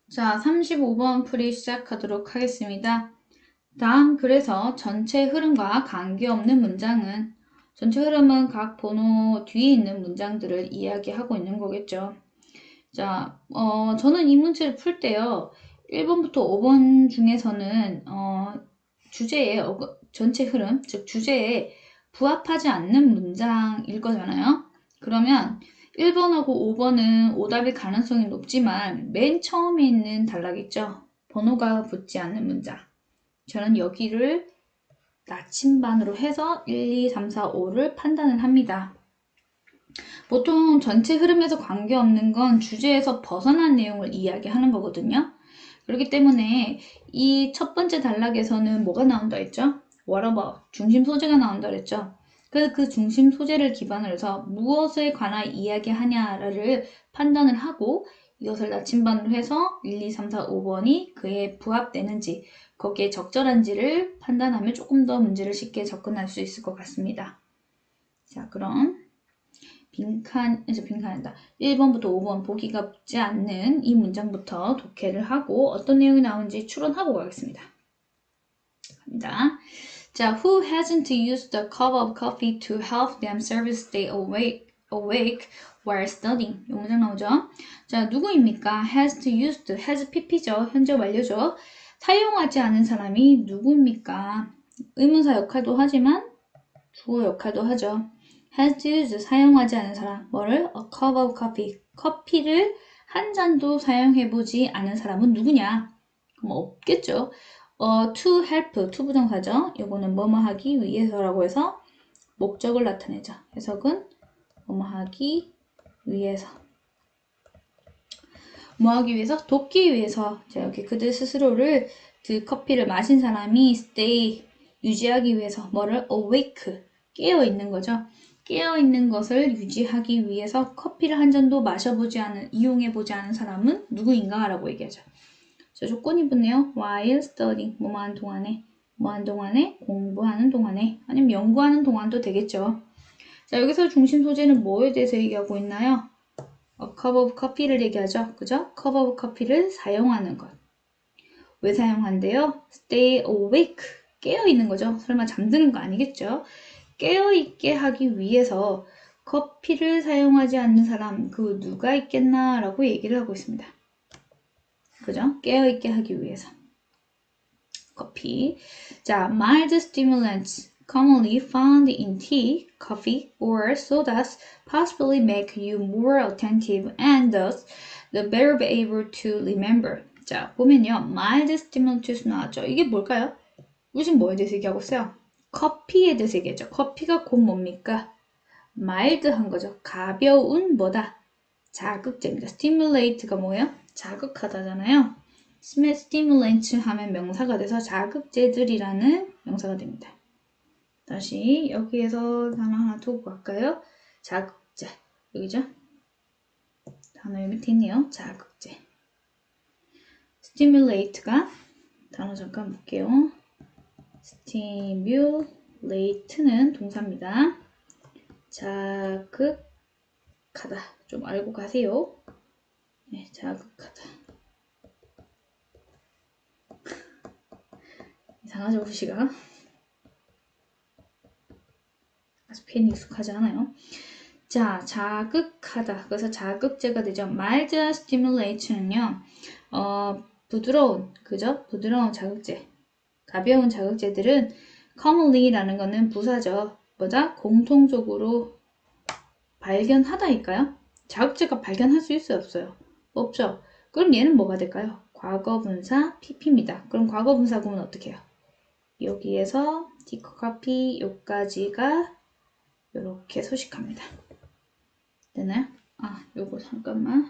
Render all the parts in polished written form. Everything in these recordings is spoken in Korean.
자, 35번 풀이 시작하도록 하겠습니다. 다음 글에서 전체 흐름과 관계없는 문장은 전체 흐름은 각 번호 뒤에 있는 문장들을 이야기하고 있는 거겠죠. 자, 저는 이 문제를 풀 때요. 1번부터 5번 중에서는 주제에 전체 흐름, 즉 주제에 부합하지 않는 문장일 거잖아요. 그러면 1번하고 5번은 오답일 가능성이 높지만 맨 처음에 있는 단락 있죠? 번호가 붙지 않는 문장. 저는 여기를 나침반으로 해서 1, 2, 3, 4, 5를 판단을 합니다. 보통 전체 흐름에서 관계없는 건 주제에서 벗어난 내용을 이야기하는 거거든요. 그렇기 때문에 이 첫 번째 단락에서는 뭐가 나온다 했죠? What about? 중심 소재가 나온다 그랬죠? 그래서 그 중심 소재를 기반으로 해서 무엇에 관한 이야기하냐를 판단을 하고 이것을 나침반으로 해서 1, 2, 3, 4, 5번이 그에 부합되는지 거기에 적절한지를 판단하면 조금 더 문제를 쉽게 접근할 수 있을 것 같습니다. 자, 그럼 빈칸이다. 1번부터 5번 보기가 붙지 않는 이 문장부터 독해를 하고 어떤 내용이 나오는지 추론하고 가겠습니다. 갑니다. 자, who hasn't used the cup of coffee to help themselves stay awake while studying? 이 문장 나오죠? 자, 누구입니까? has used, has pp죠. 현재 완료죠. 사용하지 않은 사람이 누구입니까? 의문사 역할도 하지만 주어 역할도 하죠. has used, 사용하지 않은 사람. 뭐를? A cup of coffee. 커피를 한 잔도 사용해보지 않은 사람은 누구냐? 그럼 없겠죠. to help, to 부정사죠. 이거는 뭐뭐 하기 위해서라고 해서 목적을 나타내죠. 해석은 뭐뭐 하기 위해서. 뭐 하기 위해서? 돕기 위해서. 자, 여기 그들 스스로를 그 커피를 마신 사람이 stay, 유지하기 위해서 뭐를? awake, 깨어있는 거죠. 깨어있는 것을 유지하기 위해서 커피를 한 잔도 이용해보지 않은 사람은 누구인가? 라고 얘기하죠. 자, 조건이 붙네요. while studying, 뭐하는 동안에, 공부하는 동안에, 아니면 연구하는 동안도 되겠죠. 자, 여기서 중심 소재는 뭐에 대해서 얘기하고 있나요? A cup of coffee를 얘기하죠. 그죠? cup of coffee를 사용하는 것. 왜 사용한대요? stay awake, 깨어있는 거죠. 설마 잠드는 거 아니겠죠? 깨어있게 하기 위해서 커피를 사용하지 않는 사람, 그 누가 있겠나 라고 얘기를 하고 있습니다. 그죠? 깨어있게 하기 위해서. 커피. 자, mild stimulants commonly found in tea, coffee, or sodas possibly make you more attentive and thus the better be able to remember. 자, 보면요. mild stimulants 나왔죠. 이게 뭘까요? 우리 지금 뭐에 대해서 얘기하고 있어요? 커피에 대해서 얘기하죠. 커피가 곧 뭡니까? mild한 거죠. 가벼운 뭐다? 자극제입니다. stimulate가 뭐예요? 자극하다잖아요. stimulant 하면 명사가 돼서 자극제들이라는 명사가 됩니다. 다시 여기에서 단어 하나 두고 갈까요? 자극제. 여기죠? 단어 여기 밑에 있네요. 자극제. stimulate가 단어 잠깐 볼게요. stimulate는 동사입니다. 자극하다. 좀 알고 가세요. 네, 자극하다. 이상하죠, 후시가? 아직 표현이 익숙하지 않아요. 자, 자극하다. 그래서 자극제가 되죠. mild stimulation은요, 부드러운, 그죠? 부드러운 자극제. 가벼운 자극제들은 commonly라는 거는 부사죠. 뭐다? 공통적으로 발견하다일까요? 자극제가 발견할 수 있어요, 없어요? 없죠. 그럼 얘는 뭐가 될까요? 과거분사 pp입니다. 그럼 과거분사 구문 어떻게 해요? 여기에서 디커피 요까지가 이렇게 소식합니다. 되나요? 아, 요거 잠깐만.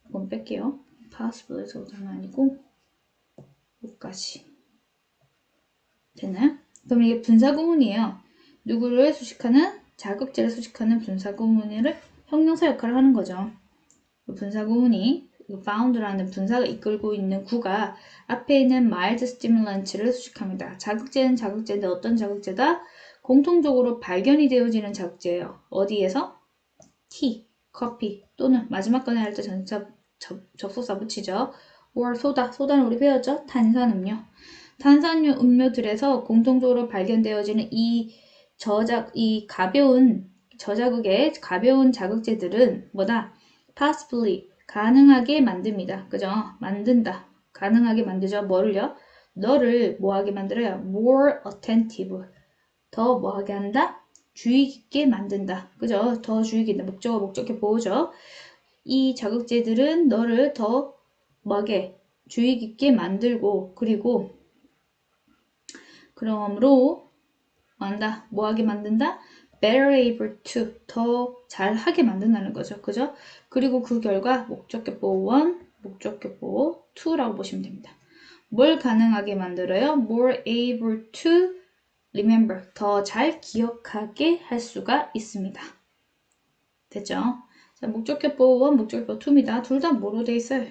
이건 뺄게요. possible에서 오자는 아니고 요까지. 되나요? 그럼 이게 분사구문이에요. 누구를 수식하는? 자극제를 수식하는 분사구문을 형용사 역할을 하는 거죠. 분사구문이 found라는 분사가 이끌고 있는 구가 앞에 있는 mild stimulant를 수식합니다. 자극제는 자극제인데 어떤 자극제다? 공통적으로 발견이 되어지는 자극제예요. 어디에서? 티, 커피 또는 마지막 건에 할 때 전차 접속사 붙이죠. or 소다. 소다는 우리 배웠죠? 탄산음료. 탄산류 음료들에서 공통적으로 발견되어지는 이 가벼운 저자극의 가벼운 자극제들은 뭐다? possibly 가능하게 만듭니다. 그죠? 만든다. 가능하게 만들죠. 뭐를요? 너를 뭐하게 만들어요? more attentive. 더 뭐하게 한다? 주의 깊게 만든다. 그죠? 더 주의 깊게 목적어 보호죠. 이 자극제들은 너를 더 뭐하게 주의 깊게 만들고 그리고 그러므로 뭐하게 만든다? better able to 더 잘하게 만든다는 거죠. 그죠? 그리고 그 결과 목적격보 1, 목적격보 2라고 보시면 됩니다. 뭘 가능하게 만들어요? more able to remember 더 잘 기억하게 할 수가 있습니다. 됐죠? 자, 목적격보 1, 목적격보 2입니다. 둘 다 뭐로 돼 있어요?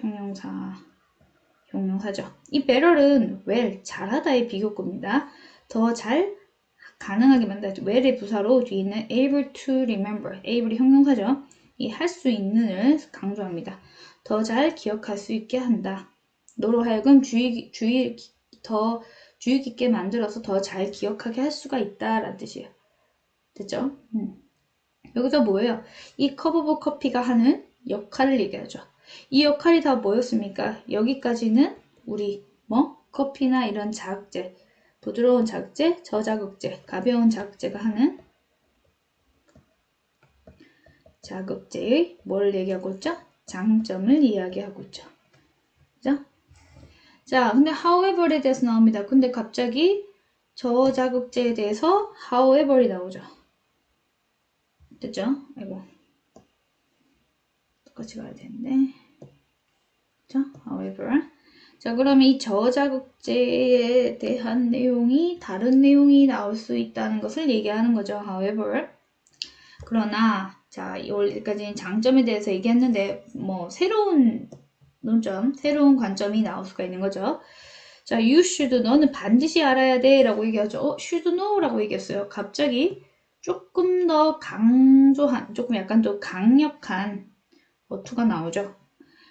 형용사죠. 이 better는 well, 잘하다의 비교급입니다. 더 잘 가능하게 만들죠. well의 부사로 뒤에 있는 able to remember, able이 형용사죠. 이 할 수 있는을 강조합니다. 더 잘 기억할 수 있게 한다. 너로 하여금 더 주의 깊게 만들어서 더 잘 기억하게 할 수가 있다라는 뜻이에요. 됐죠? 여기서 뭐예요? 이 컵 오브 커피가 하는 역할을 얘기하죠. 이 역할이 다 뭐였습니까? 여기까지는 우리 커피나 이런 자극제, 부드러운 자극제, 저자극제, 가벼운 자극제가 하는 자극제의 뭘 얘기하고 있죠? 장점을 이야기하고 있죠. 그죠? 자, 근데 however에 대해서 나옵니다. 근데 갑자기 저자극제에 대해서 however이 나오죠. 됐죠? 아이고. 똑같이 가야 되는데. 자, however. 자, 그러면 이 저자극제에 대한 내용이 다른 내용이 나올 수 있다는 것을 얘기하는 거죠. however. 그러나 자, 여기까지는 장점에 대해서 얘기했는데 새로운 논점, 새로운 관점이 나올 수가 있는 거죠. 자, you should, 너는 반드시 알아야 돼 라고 얘기하죠. should know 라고 얘기했어요. 갑자기 조금 더 강조한, 조금 약간 더 강력한 어투가 나오죠.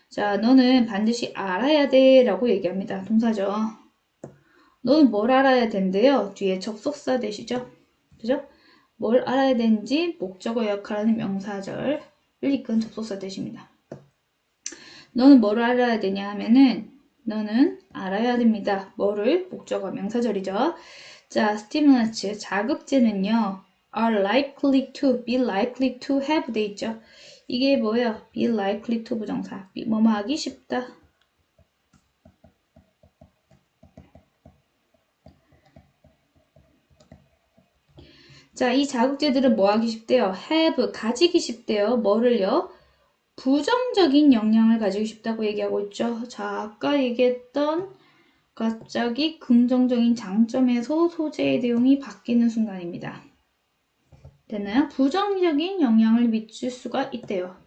자, 너는 반드시 알아야 돼 라고 얘기합니다. 동사죠. 너는 뭘 알아야 된대요? 뒤에 접속사 대시죠. 그죠? 뭘 알아야 되는지 목적어 역할하는 명사절을 이끈 접속사 대시입니다. 너는 뭘 알아야 되냐 하면은 너는 알아야 됩니다. 뭐를? 목적어 명사절이죠. 자, stimulants 자극제는요. are likely to, be likely to have 돼 있죠. 이게 뭐예요? be likely to 부정사. 뭐뭐 하기 쉽다. 자, 이 자극제들은 뭐 하기 쉽대요? have, 가지기 쉽대요. 뭐를요? 부정적인 영향을 가지고 싶다고 얘기하고 있죠. 자, 아까 얘기했던 갑자기 긍정적인 장점에서 소재의 내용이 바뀌는 순간입니다. 됐나요? 부정적인 영향을 미칠 수가 있대요.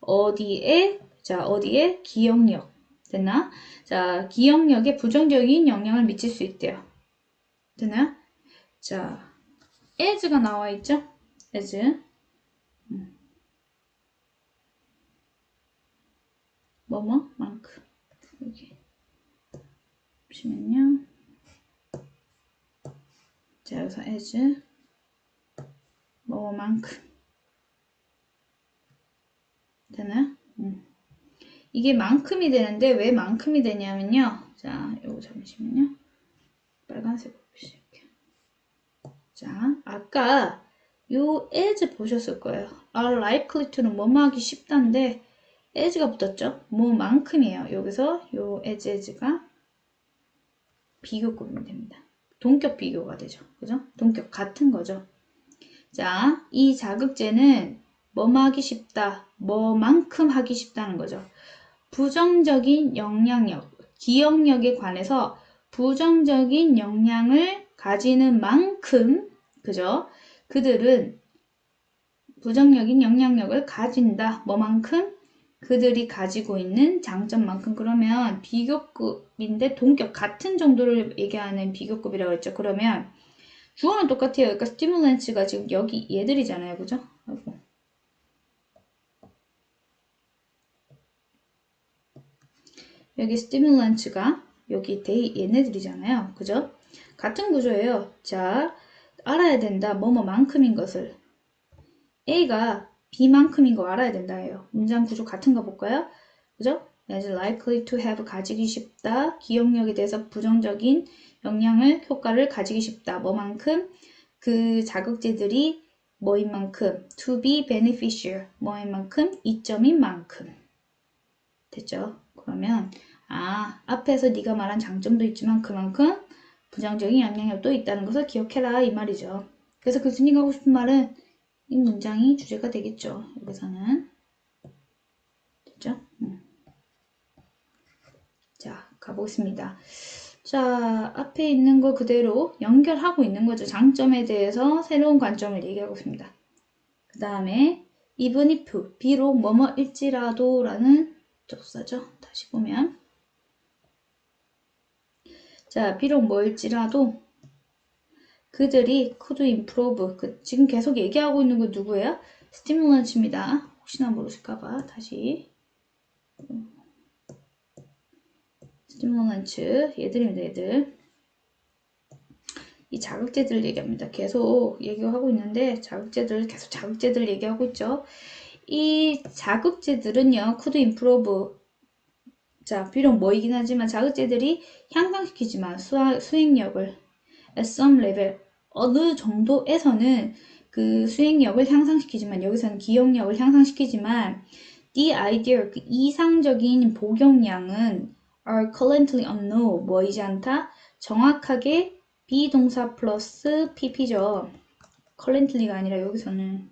어디에? 자, 어디에? 기억력. 됐나? 자, 기억력에 부정적인 영향을 미칠 수 있대요. 됐나요? 자, as가 나와 있죠? as. 만큼. 여기. 보시면요. 자, 여기서 as. 만큼. 되나요? 이게 만큼이 되는데 왜 만큼이 되냐면요. 자, 요거 잠시만요. 빨간색 볼게요. 자, 아까 요 as 보셨을 거예요. are likely to는 뭐뭐 하기 쉽다인데 as가 붙었죠? 뭐만큼이에요. 여기서 요 as가 비교급이 됩니다. 동격 비교가 되죠. 그죠? 동격 같은 거죠. 자, 이 자극제는 뭐뭐 하기 쉽다, 뭐만큼 하기 쉽다는 거죠. 부정적인 영향력, 기억력에 관해서 부정적인 영향을 가지는 만큼, 그죠? 그들은 부정적인 영향력을 가진다. 뭐만큼? 그들이 가지고 있는 장점만큼. 그러면 비교급인데 동격 같은 정도를 얘기하는 비교급이라고 했죠. 그러면 주어는 똑같아요. 그러니까 스티뮬런츠가 지금 여기 얘들이잖아요. 그죠? 아이고. 여기 stimulants가 여기 얘네들이잖아요. 그죠? 같은 구조예요. 자, 알아야 된다. 뭐뭐만큼인 것을. A가 B만큼인 거 알아야 된다예요. 문장 구조 같은 거 볼까요? 그죠? as likely to have 가지기 쉽다. 기억력에 대해서 부정적인 영향을, 효과를 가지기 쉽다. 뭐만큼? 그 자극제들이 뭐인 만큼. to be beneficial. 뭐인 만큼? 이점인 만큼. 됐죠? 그러면 앞에서 네가 말한 장점도 있지만 그만큼 부정적인 영향력도 있다는 것을 기억해라 이 말이죠. 그래서 교수님이 하고 싶은 말은 이 문장이 주제가 되겠죠. 여기서는. 됐죠? 자, 가보겠습니다. 자, 앞에 있는 거 그대로 연결하고 있는 거죠. 장점에 대해서 새로운 관점을 얘기하고 있습니다. 그 다음에 even if, 비록 뭐뭐일지라도 라는 접사죠. 다시 보면 자, 비록 뭐일지라도 그들이 could improve, 지금 계속 얘기하고 있는 거 누구예요? 스티뮬런츠입니다. 혹시나 모르실까봐 다시 스티뮬런츠 얘들입니다. 얘들. 이 자극제들 얘기합니다. 계속 얘기하고 있는데 계속 자극제들 얘기하고 있죠. 이 자극제들은요. could improve. 자, 비록 뭐이긴 하지만 자극제들이 향상시키지만 수행력을 at some level 어느 정도에서는 그 수행력을 향상시키지만 여기서는 기억력을 향상시키지만 the ideal 그 이상적인 복용량은 are currently unknown 뭐이지 않다 정확하게 비동사 플러스 pp죠. currently가 아니라 여기서는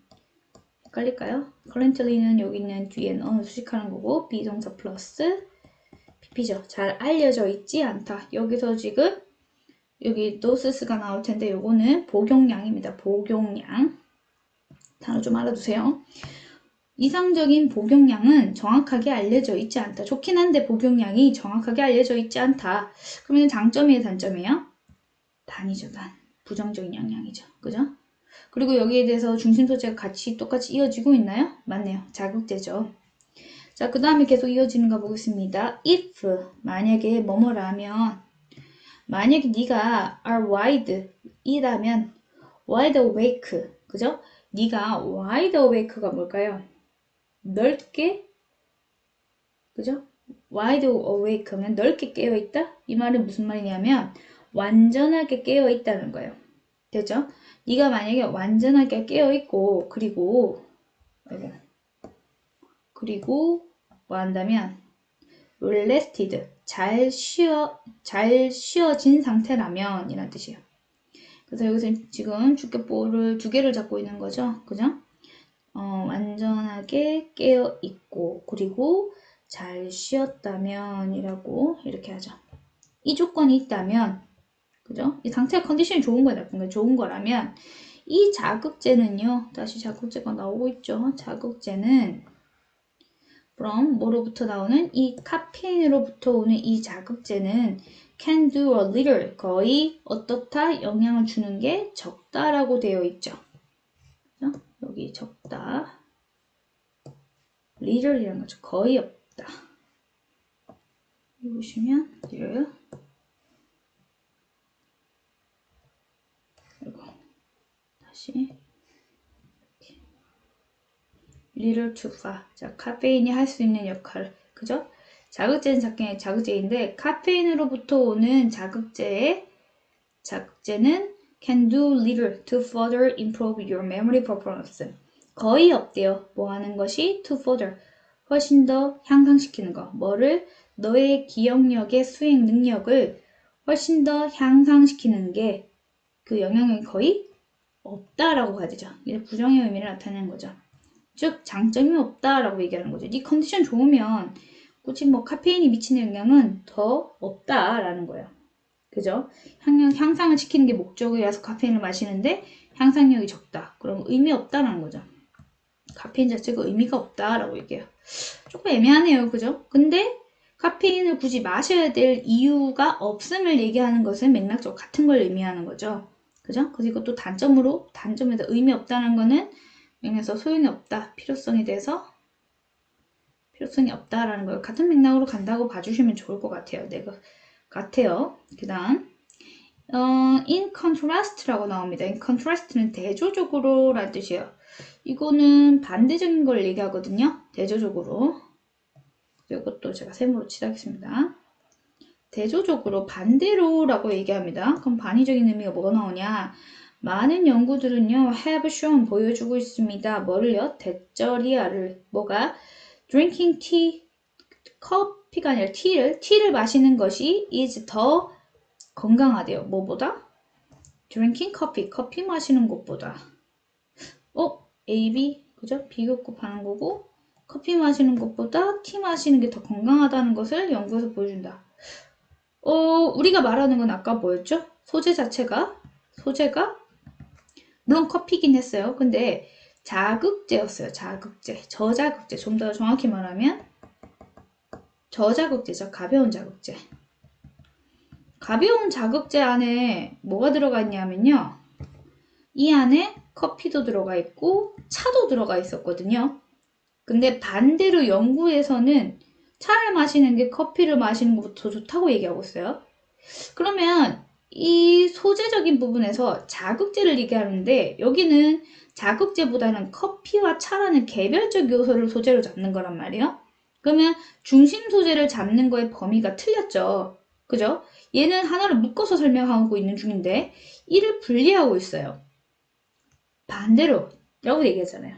헷갈릴까요? currently는 여기 있는 뒤에 어느 수식하는 거고 비동사 플러스 pp죠. 잘 알려져 있지 않다. 여기서 지금 여기 도스스가 나올 텐데 요거는 복용량입니다. 복용량. 단어 좀 알아두세요. 이상적인 복용량은 정확하게 알려져 있지 않다. 좋긴 한데 복용량이 정확하게 알려져 있지 않다. 그러면 장점이에요, 단점이에요? 단이죠, 단. 부정적인 영향이죠. 그죠? 그리고 여기에 대해서 중심 소재가 같이 똑같이 이어지고 있나요? 맞네요. 자극제죠. 자, 그 다음에 계속 이어지는 거 보겠습니다. if 만약에 뭐뭐라면 만약에 네가 are wide 이라면 wide awake 그죠? 네가 wide awake가 뭘까요? 넓게 그죠? wide awake면 넓게 깨어있다? 이 말은 무슨 말이냐면 완전하게 깨어있다는 거예요. 됐죠? 네가 만약에 완전하게 깨어있고 그리고 뭐 한다면 rested 잘 쉬어진 상태라면 이란 뜻이에요. 그래서 여기서 지금 주격보를 두 개를 잡고 있는 거죠. 그죠? 완전하게 깨어 있고 그리고 잘 쉬었다면 이라고 이렇게 하죠. 이 조건이 있다면 그죠? 이 상태가 컨디션이 좋은 거야 나쁜 거야 좋은 거라면 이 자극제는요. 다시 자극제가 나오고 있죠. 자극제는 from 뭐로부터 나오는 이 카페인으로부터 오는 이 자극제는 can do a little 거의 어떻다 영향을 주는 게 적다라고 되어 있죠. 그죠? 여기 적다 little이라는 거죠. 거의 없다. 여기 보시면 little 그리고 다시 little too far. 자, 카페인이 할 수 있는 역할, 그죠? 자극제는 자극제인데 카페인으로부터 오는 자극제는 can do little to further improve your memory performance. 거의 없대요. 뭐 하는 것이 to further 훨씬 더 향상시키는 거. 뭐를 너의 기억력의 수행 능력을 훨씬 더 향상시키는 게 그 영향력이 거의 없다라고 봐야 되죠. 이게 부정의 의미를 나타내는 거죠. 즉 장점이 없다라고 얘기하는 거죠. 네 컨디션 좋으면 굳이 뭐 카페인이 미치는 영향은 더 없다라는 거예요. 그죠? 향상을 시키는 게 목적이라서 카페인을 마시는데 향상력이 적다. 그럼 의미 없다라는 거죠. 카페인 자체가 의미가 없다라고 얘기해요. 조금 애매하네요. 그죠? 근데 카페인을 굳이 마셔야 될 이유가 없음을 얘기하는 것은 맥락적으로 같은 걸 의미하는 거죠. 그죠? 그리고 또 단점에서 의미 없다는 거는 여기서 소용이 없다. 필요성에 대해서 필요성이 없다라는 걸 같은 맥락으로 간다고 봐주시면 좋을 것 같아요. 그 다음 in contrast라고 나옵니다. in contrast는 대조적으로 라는 뜻이에요. 이거는 반대적인 걸 얘기하거든요. 대조적으로. 이것도 제가 세모로 칠하겠습니다. 대조적으로 반대로 라고 얘기합니다. 그럼 반의적인 의미가 뭐가 나오냐? 많은 연구들은요, have shown 보여주고 있습니다. 뭐를요? 대저리아를 뭐가? drinking tea 커피가 아니라 티를 마시는 것이 is 더 건강하대요. 뭐보다? drinking 커피 마시는 것보다. A, B, 그죠? 비교급하는 거고 커피 마시는 것보다 티 마시는 게 더 건강하다는 것을 연구에서 보여준다. 우리가 말하는 건 아까 뭐였죠? 소재가 물론 커피긴 했어요. 근데 자극제였어요. 저자극제. 좀 더 정확히 말하면 저자극제죠. 가벼운 자극제. 가벼운 자극제 안에 뭐가 들어가 있냐면요. 이 안에 커피도 들어가 있고 차도 들어가 있었거든요. 근데 반대로 연구에서는 차를 마시는 게 커피를 마시는 것보다 더 좋다고 얘기하고 있어요. 그러면 이 소재적인 부분에서 자극제를 얘기하는데 여기는 자극제보다는 커피와 차라는 개별적 요소를 소재로 잡는 거란 말이에요. 그러면 중심 소재를 잡는 거의 범위가 틀렸죠. 그죠? 얘는 하나를 묶어서 설명하고 있는 중인데 이를 분리하고 있어요. 반대로 라고 얘기하잖아요.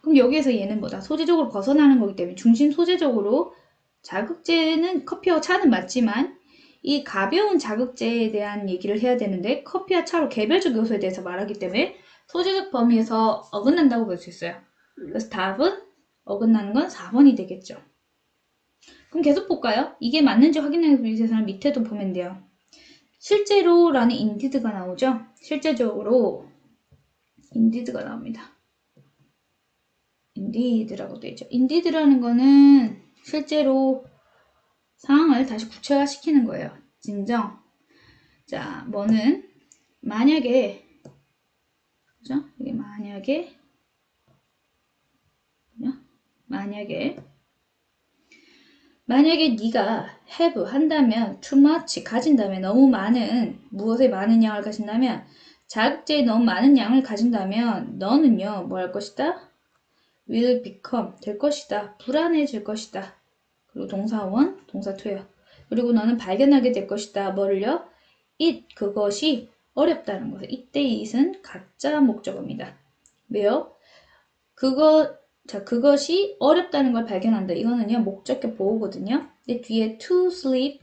그럼 여기에서 얘는 뭐다? 소재적으로 벗어나는 거기 때문에 중심 소재적으로 자극제는 커피와 차는 맞지만 이 가벼운 자극제에 대한 얘기를 해야 되는데 커피와 차로 개별적 요소에 대해서 말하기 때문에 소재적 범위에서 어긋난다고 볼 수 있어요. 그래서 답은 어긋나는 건 4번이 되겠죠. 그럼 계속 볼까요? 이게 맞는지 확인하기 위해서는 밑에도 보면 돼요. 실제로라는 indeed가 나오죠? 실제적으로 indeed가 나옵니다. indeed라고 되어 있죠. indeed라는 거는 실제로 상황을 다시 구체화시키는 거예요. 진정. 자, 뭐는 만약에 그죠? 이게 만약에 네가 have 한다면 too much 가진다면 너무 많은 무엇에 많은 양을 가진다면 자극제에 너무 많은 양을 가진다면 너는요 뭐 할 것이다? will become 될 것이다. 불안해질 것이다. 그리고 동사 1, 동사 2요. 그리고 너는 발견하게 될 것이다. 뭐를요? 그것이 어렵다는 거예요. 이때 it은 가짜 목적어입니다. 왜요? 그것이 어렵다는 걸 발견한다. 이거는요, 목적격 보호거든요. 근데 뒤에 to sleep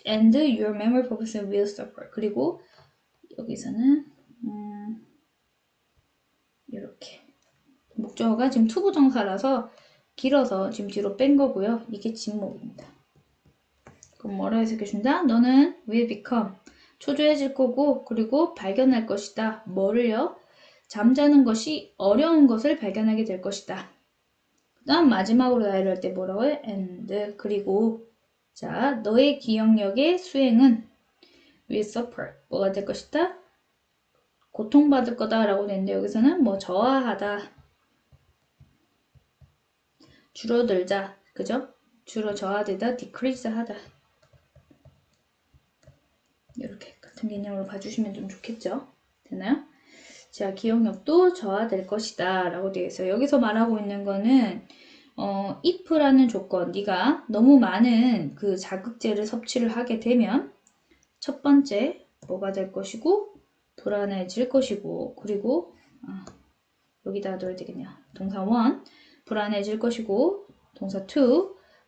and your memory processing will suffer. 그리고 여기서는 이렇게 목적어가 지금 투부정사라서 길어서 지금 뒤로 뺀 거고요. 이게 진목입니다. 그럼 뭐라 해석해준다? 너는 will become 초조해질 거고 그리고 발견할 것이다. 뭐를요? 잠자는 것이 어려운 것을 발견하게 될 것이다. 그 다음 마지막으로 나열을 할 때 뭐라고 해? and 그리고 자 너의 기억력의 수행은 will suffer 뭐가 될 것이다? 고통받을 거다 라고 되는데 여기서는 뭐 저하하다 줄어들자 그죠? 저하되다 decrease 하다 이렇게 같은 개념으로 봐주시면 좀 좋겠죠? 되나요? 자, 기억력도 저하될 것이다 라고 되어 있어요. 여기서 말하고 있는 거는 if라는 조건, 네가 너무 많은 그 자극제를 섭취를 하게 되면 첫 번째 뭐가 될 것이고 불안해질 것이고 그리고 여기다 넣어야 되겠네요. 동사 1 불안해질 것이고 동사 2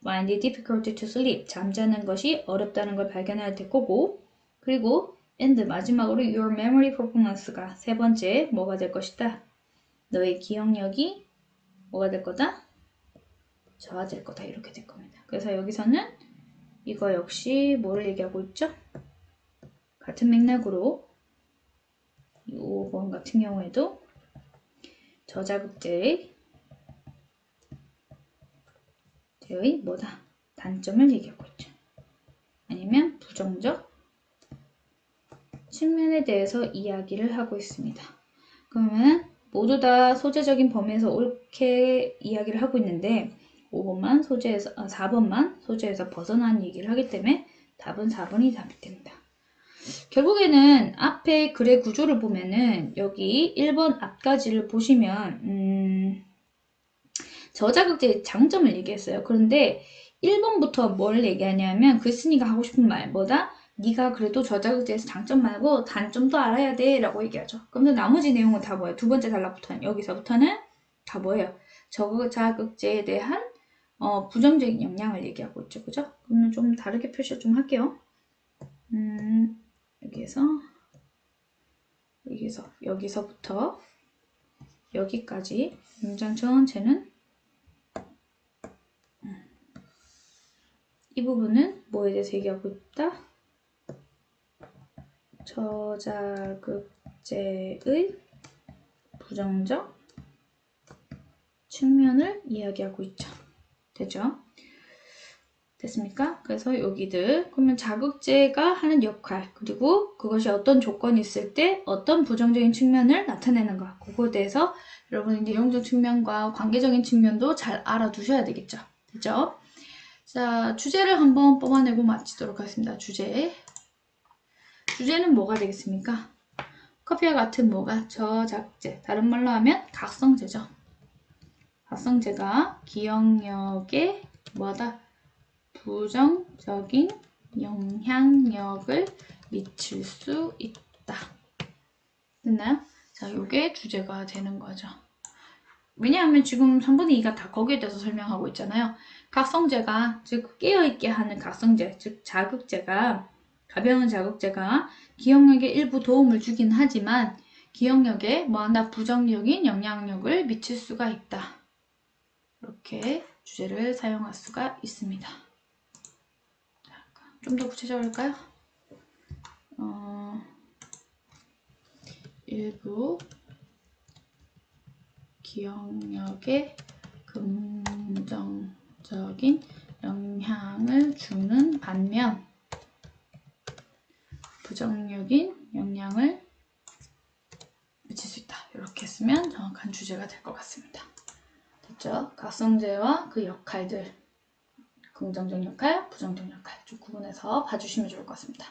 find it difficult to sleep 잠자는 것이 어렵다는 걸 발견해야 될 거고 그리고 and 마지막으로 your memory performance가 세 번째 뭐가 될 것이다. 너의 기억력이 뭐가 될 거다? 저하될 거다. 이렇게 될 겁니다. 그래서 여기서는 이거 역시 뭐를 얘기하고 있죠? 같은 맥락으로 5번 같은 경우에도 저자극제의 뭐다? 단점을 얘기하고 있죠. 아니면 부정적 측면에 대해서 이야기를 하고 있습니다. 그러면 모두 다 소재적인 범위에서 옳게 이야기를 하고 있는데 5번만 소재에서 4번만 소재에서 벗어난 얘기를 하기 때문에 답은 4번이 답이 됩니다. 결국에는 앞에 글의 구조를 보면은 여기 1번 앞까지를 보시면 저자극제의 장점을 얘기했어요. 그런데 1번부터 뭘 얘기하냐면 글쓴이가 하고 싶은 말 뭐다? 네가 그래도 저자극제에서 장점 말고 단점도 알아야 돼 라고 얘기하죠. 그럼 나머지 내용은 다 뭐예요? 두 번째 단락부터는 여기서부터는 다 뭐예요? 저자극제에 대한 부정적인 영향을 얘기하고 있죠. 그죠? 그러면 좀 다르게 표시를 좀 할게요. 여기서부터 여기까지 문장 전체는 이 부분은 뭐에 대해서 얘기하고 있다? 저자극제의 부정적 측면을 이야기하고 있죠. 되죠? 됐습니까? 그래서 여기들 그러면 자극제가 하는 역할 그리고 그것이 어떤 조건이 있을 때 어떤 부정적인 측면을 나타내는가 그거에 대해서 여러분이 내용적 측면과 관계적인 측면도 잘 알아두셔야 되겠죠. 됐죠? 자, 주제를 한번 뽑아내고 마치도록 하겠습니다. 주제는 뭐가 되겠습니까? 커피와 같은 뭐가? 저자극제. 다른 말로 하면 각성제죠. 각성제가 기억력에 뭐다? 부정적인 영향력을 미칠 수 있다. 됐나요? 자, 요게 주제가 되는 거죠. 왜냐하면 지금 3분의 2가 다 거기에 대해서 설명하고 있잖아요. 각성제가, 즉 깨어있게 하는 각성제, 즉 자극제가, 가벼운 자극제가 기억력에 일부 도움을 주긴 하지만 기억력에 뭐한다? 부정적인 영향력을 미칠 수가 있다. 이렇게 주제를 사용할 수가 있습니다. 좀 더 구체적으로 할까요? 일부 기억력에 긍정적인 영향을 주는 반면 부정적인 영향을 미칠 수 있다. 이렇게 쓰면 정확한 주제가 될 것 같습니다. 됐죠? 각성제와 그 역할들 긍정적 역할, 부정적 역할 좀 구분해서 봐주시면 좋을 것 같습니다.